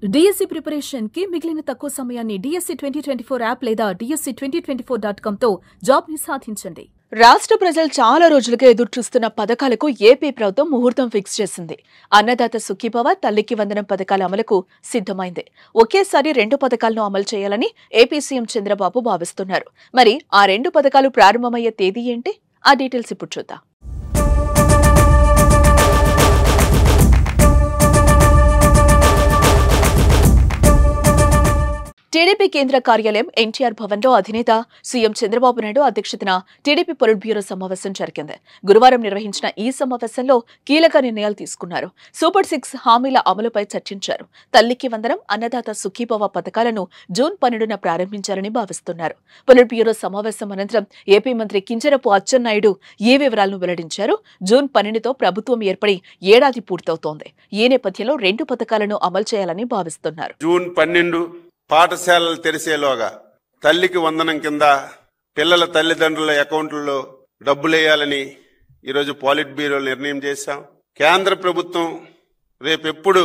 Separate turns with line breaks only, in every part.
DSC preparation కి మిగిలిన తక్కువ సమయాన్ని డిఎస్సి 2024 యాప్ లేదా DSC2024.com తో జాబ్ ని సాధించండి. రాష్ట్ర ప్రజలు చాలా రోజులుగా ఎదురుచూస్తున్న పథకాలకు ఏపీ ప్రభుత్వం ముహూర్తం ఫిక్స్ చేసింది. అన్నదాత సుఖీభవ, తల్లికి వందనం పథకాల అమలుకు సిద్ధమైంది. ఒకేసారి 2 పథకాలను అమలు చేయాలని ఏపీ సీఎం చంద్రబాబు భావిస్తున్నారు. మరి ఆ 2 పథకాలు ప్రారంభమయ్యే తేదీ ఏంటి? ఆ డీటెయిల్స్ ఇప్పుడు చూద్దాం. టీడీపీ కేంద్ర కార్యాలయం ఎన్టీఆర్ భవన్లో అధినేత సీఎం చంద్రబాబు నాయుడు అధ్యక్షతన టీడీపీ పొలిట్ బ్యూరో సమావేశం జరిగింది. గురువారం నిర్వహించిన ఈ సమావేశంలో కీలక నిర్ణయాలు తీసుకున్నారు. సూపర్ 6 హామీల అమలుపై చర్చించారు. తల్లికి వందనం, అన్నదాత సుఖీభవ పథకాలను జూన్ 12న ప్రారంభించాలని భావిస్తున్నారు. పొలిట్ బ్యూరో సమావేశం అనంతరం ఏపీ మంత్రి కింజరపు అచ్చెన్నాయుడు ఈ వివరాలను వెల్లడించారు. జూన్ 12తో ప్రభుత్వం ఏర్పడి ఏడాది పూర్తవుతోంది. ఈ నేపథ్యంలో 2 పథకాలను అమలు చేయాలని భావిస్తున్నారు.
జూన్ 12 పాఠశాలలు తెరిసేలోగా తల్లికి వందనం కింద పిల్లల తల్లిదండ్రుల అకౌంట్లలో డబ్బులేయాలని ఈరోజు పాలిట్ బ్యూరో నిర్ణయం చేశాం. కేంద్ర ప్రభుత్వం రేపెప్పుడు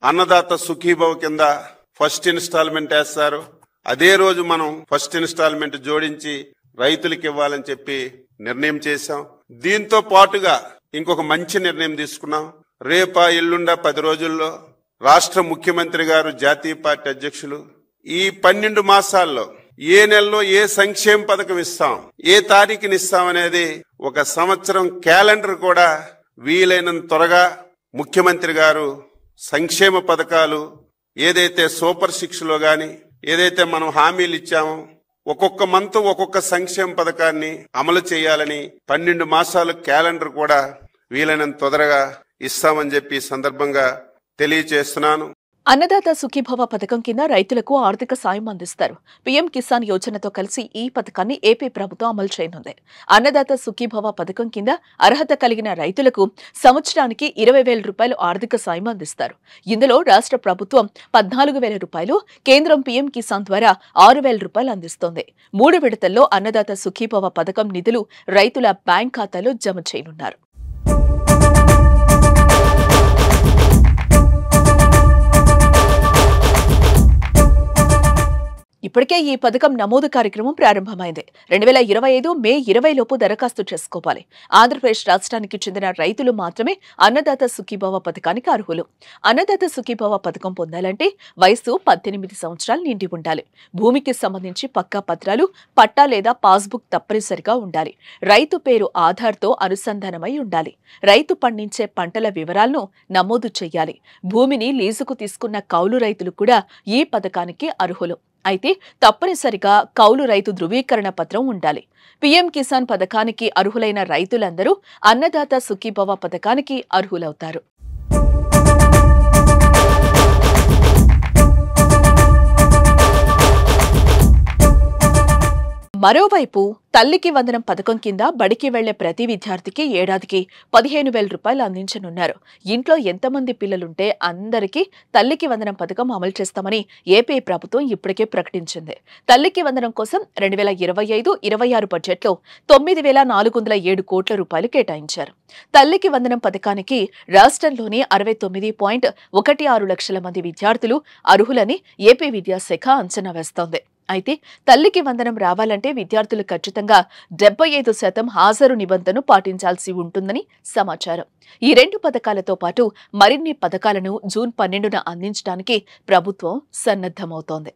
అన్నదాత సుఖీభవ కింద ఫస్ట్ ఇన్స్టాల్మెంట్ వేస్తారు, అదే రోజు మనం ఫస్ట్ ఇన్స్టాల్మెంట్ జోడించి రైతులకు ఇవ్వాలని చెప్పి నిర్ణయం చేశాం. దీంతో పాటుగా ఇంకొక మంచి నిర్ణయం తీసుకున్నాం. రేపా ఎల్లుండా 10 రోజుల్లో రాష్ట్ర ముఖ్యమంత్రి గారు, జాతీయ పార్టీ అధ్యక్షులు ఈ 12 మాసాల్లో ఏ నెలలో ఏ సంక్షేమ పథకం ఇస్తాం, ఏ తారీఖుని ఇస్తాం అనేది ఒక సంవత్సరం క్యాలెండర్ కూడా వీలైనంత త్వరగా ముఖ్యమంత్రి గారు సంక్షేమ పథకాలు ఏదైతే సూపర్ 6లో గాని ఏదైతే మనం హామీలు ఇచ్చామో ఒక్కొక్క మంత్ ఒక్కొక్క సంక్షేమ పథకాన్ని అమలు చేయాలని 12 మాసాలు క్యాలెండర్ కూడా వీలైనంత తొందరగా ఇస్తామని చెప్పి సందర్భంగా తెలియజేస్తున్నాను.
అన్నదాత సుఖీభవ పథకం కింద రైతులకు ఆర్థిక సాయం అందిస్తారు. పీఎం కిసాన్ యోజనతో కలిసి ఈ పథకాన్ని ఏపీ ప్రభుత్వం అమలు చేయనుంది. అన్నదాత సుఖీభవ పథకం కింద అర్హత కలిగిన రైతులకు సంవత్సరానికి 20,000 రూపాయలు ఆర్థిక సాయం అందిస్తారు. ఇందులో రాష్ట్ర ప్రభుత్వం 14,000 రూపాయలు, కేంద్రం పీఎం కిసాన్ ద్వారా 6,000 రూపాయలు అందిస్తోంది. 3 విడతల్లో అన్నదాత సుఖీభవ పథకం నిధులు రైతుల బ్యాంక్ ఖాతాలో జమ చేయనున్నారు. ఇప్పటికే ఈ పథకం నమోదు కార్యక్రమం ప్రారంభమైంది. 2025 మే 20 లోపు దరఖాస్తు చేసుకోవాలి. ఆంధ్రప్రదేశ్ రాష్ట్రానికి చెందిన రైతులు మాత్రమే అన్నదాత సుఖీభవ పథకానికి అర్హులు. అన్నదాత సుఖీభవ పథకం పొందాలంటే వయసు 18 సంవత్సరాలు నిండి ఉండాలి. భూమికి సంబంధించి పక్కా పత్రాలు, పట్టా లేదా పాస్బుక్ తప్పనిసరిగా ఉండాలి. రైతు పేరు ఆధార్తో అనుసంధానమై ఉండాలి. రైతు పండించే పంటల వివరాలను నమోదు చేయాలి. భూమిని లీజుకు తీసుకున్న కౌలు రైతులు కూడా ఈ పథకానికి అర్హులు. అయితే తప్పనిసరిగా కౌలు రైతు ధృవీకరణ పత్రం ఉండాలి. పీఎం కిసాన్ పథకానికి అర్హులైన రైతులందరూ అన్నదాత సుఖీభవ పథకానికి అర్హులవుతారు. మరోవైపు తల్లికి వందనం పథకం కింద బడికి వెళ్లే ప్రతి విద్యార్థికి ఏడాదికి 15,000 రూపాయలు అందించనున్నారు. ఇంట్లో ఎంతమంది పిల్లలుంటే అందరికీ తల్లికి వందనం పథకం అమలు చేస్తామని ఏపీ ప్రభుత్వం ఇప్పటికే ప్రకటించింది. తల్లికి వందనం కోసం 2025-26 బడ్జెట్లో 9,407 కోట్ల రూపాయలు కేటాయించారు. తల్లికి వందనం పథకానికి రాష్ట్రంలోని 69.16 లక్షల మంది విద్యార్థులు అర్హులని ఏపీ విద్యాశాఖ అంచనా వేస్తోంది. అయితే తల్లికి వందనం రావాలంటే విద్యార్థులు ఖచ్చితంగా 75% హాజరు నిబంధనను పాటించాల్సి ఉంటుందని సమాచారం. ఈ 2 పథకాలతో పాటు మరిన్ని పథకాలను జూన్ 12న అందించడానికి ప్రభుత్వం సన్నద్ధమవుతోంది.